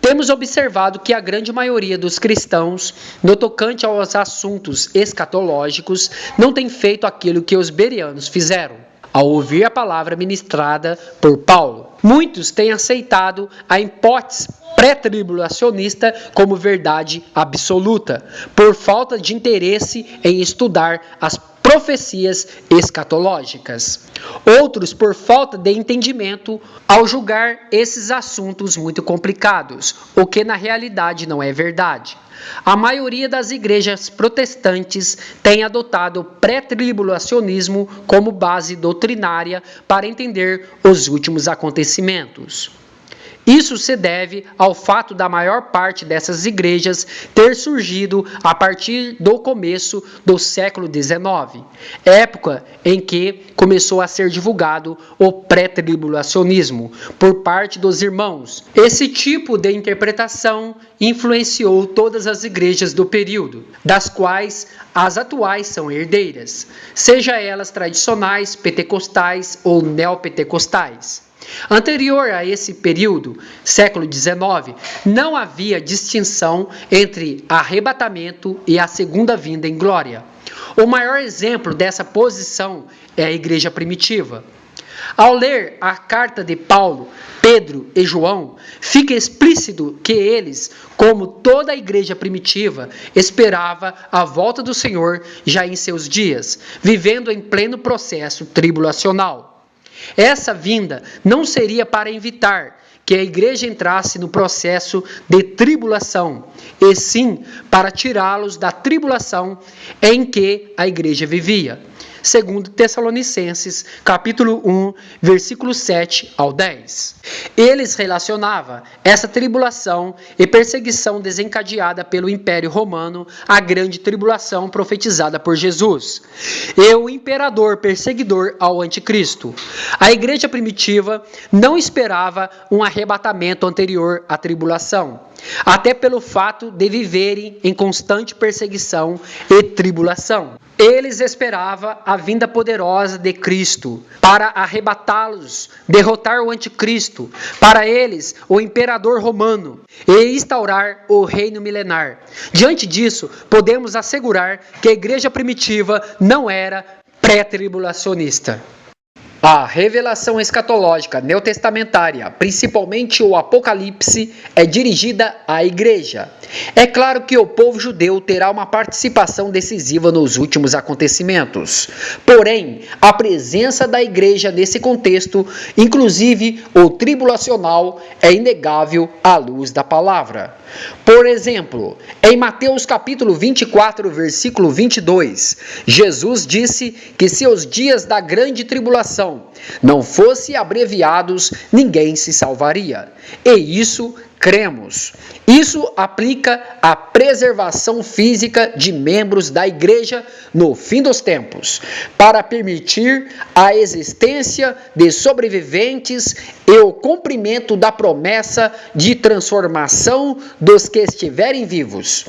Temos observado que a grande maioria dos cristãos, no tocante aos assuntos escatológicos, não tem feito aquilo que os bereanos fizeram, ao ouvir a palavra ministrada por Paulo. Muitos têm aceitado a hipótese pré-tribulacionista como verdade absoluta, por falta de interesse em estudar as profecias escatológicas. Outros por falta de entendimento ao julgar esses assuntos muito complicados, o que na realidade não é verdade. A maioria das igrejas protestantes tem adotado o pré-tribulacionismo como base doutrinária para entender os últimos acontecimentos. Isso se deve ao fato da maior parte dessas igrejas ter surgido a partir do começo do século XIX, época em que começou a ser divulgado o pré-tribulacionismo por parte dos irmãos. Esse tipo de interpretação influenciou todas as igrejas do período, das quais as atuais são herdeiras, seja elas tradicionais, pentecostais ou neopentecostais. Anterior a esse período, século XIX, não havia distinção entre arrebatamento e a segunda vinda em glória. O maior exemplo dessa posição é a igreja primitiva. Ao ler a carta de Paulo, Pedro e João, fica explícito que eles, como toda a igreja primitiva, esperava a volta do Senhor já em seus dias, vivendo em pleno processo tribulacional. Essa vinda não seria para evitar que a igreja entrasse no processo de tribulação, e sim para tirá-los da tribulação em que a igreja vivia. Segundo Tessalonicenses, capítulo 1, versículos 7 ao 10. Eles relacionavam essa tribulação e perseguição desencadeada pelo Império Romano à grande tribulação profetizada por Jesus, e o imperador perseguidor ao anticristo. A igreja primitiva não esperava um arrebatamento anterior à tribulação, até pelo fato de viverem em constante perseguição e tribulação. Eles esperavam a vinda poderosa de Cristo para arrebatá-los, derrotar o anticristo, para eles o imperador romano, e instaurar o reino milenar. Diante disso, podemos assegurar que a igreja primitiva não era pré-tribulacionista. A revelação escatológica neotestamentária, principalmente o Apocalipse, é dirigida à igreja. É claro que o povo judeu terá uma participação decisiva nos últimos acontecimentos. Porém, a presença da igreja nesse contexto, inclusive o tribulacional, é inegável à luz da palavra. Por exemplo, em Mateus capítulo 24, versículo 22, Jesus disse que se os dias da grande tribulação não fossem abreviados, ninguém se salvaria. E isso cremos. Isso aplica à preservação física de membros da igreja no fim dos tempos, para permitir a existência de sobreviventes e o cumprimento da promessa de transformação dos que estiverem vivos.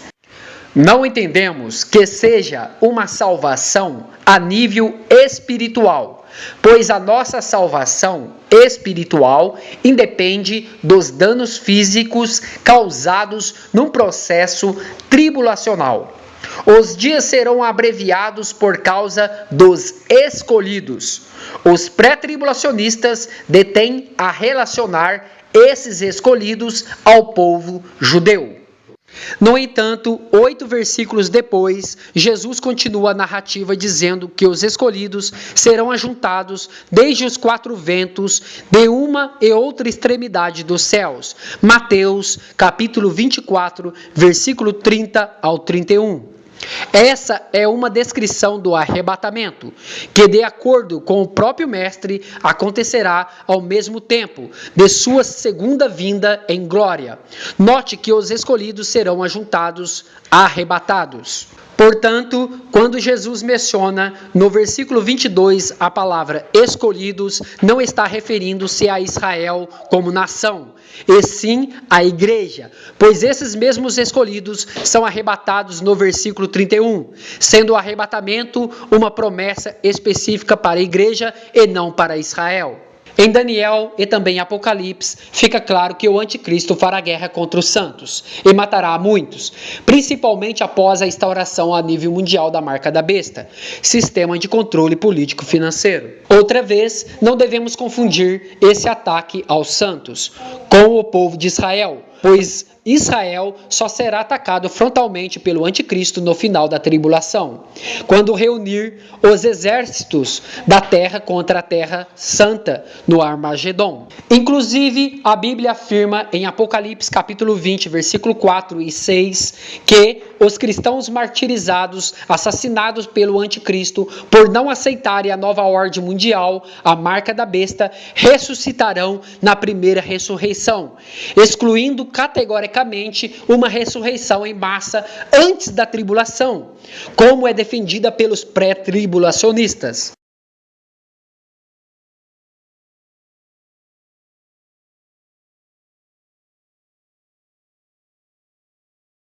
Não entendemos que seja uma salvação a nível espiritual, pois a nossa salvação espiritual independe dos danos físicos causados num processo tribulacional. Os dias serão abreviados por causa dos escolhidos. Os pré-tribulacionistas detêm a relacionar esses escolhidos ao povo judeu. No entanto, 8 versículos depois, Jesus continua a narrativa dizendo que os escolhidos serão ajuntados desde os 4 ventos de uma e outra extremidade dos céus. Mateus, capítulo 24, versículo 30 ao 31. Essa é uma descrição do arrebatamento, que de acordo com o próprio mestre, acontecerá ao mesmo tempo de sua segunda vinda em glória. Note que os escolhidos serão ajuntados, arrebatados. Portanto, quando Jesus menciona no versículo 22 a palavra escolhidos, não está referindo-se a Israel como nação, e sim a igreja, pois esses mesmos escolhidos são arrebatados no versículo 31, sendo o arrebatamento uma promessa específica para a igreja e não para Israel. Em Daniel e também em Apocalipse, fica claro que o anticristo fará guerra contra os santos e matará a muitos, principalmente após a instauração a nível mundial da marca da besta, sistema de controle político-financeiro. Outra vez, não devemos confundir esse ataque aos santos com o povo de Israel, pois Israel só será atacado frontalmente pelo anticristo no final da tribulação, quando reunir os exércitos da terra contra a terra santa no Armagedon. Inclusive, a Bíblia afirma em Apocalipse capítulo 20, versículo 4 e 6, que os cristãos martirizados, assassinados pelo anticristo, por não aceitarem a nova ordem mundial, a marca da besta, ressuscitarão na primeira ressurreição, excluindo categoricamente uma ressurreição em massa antes da tribulação, como é defendida pelos pré-tribulacionistas.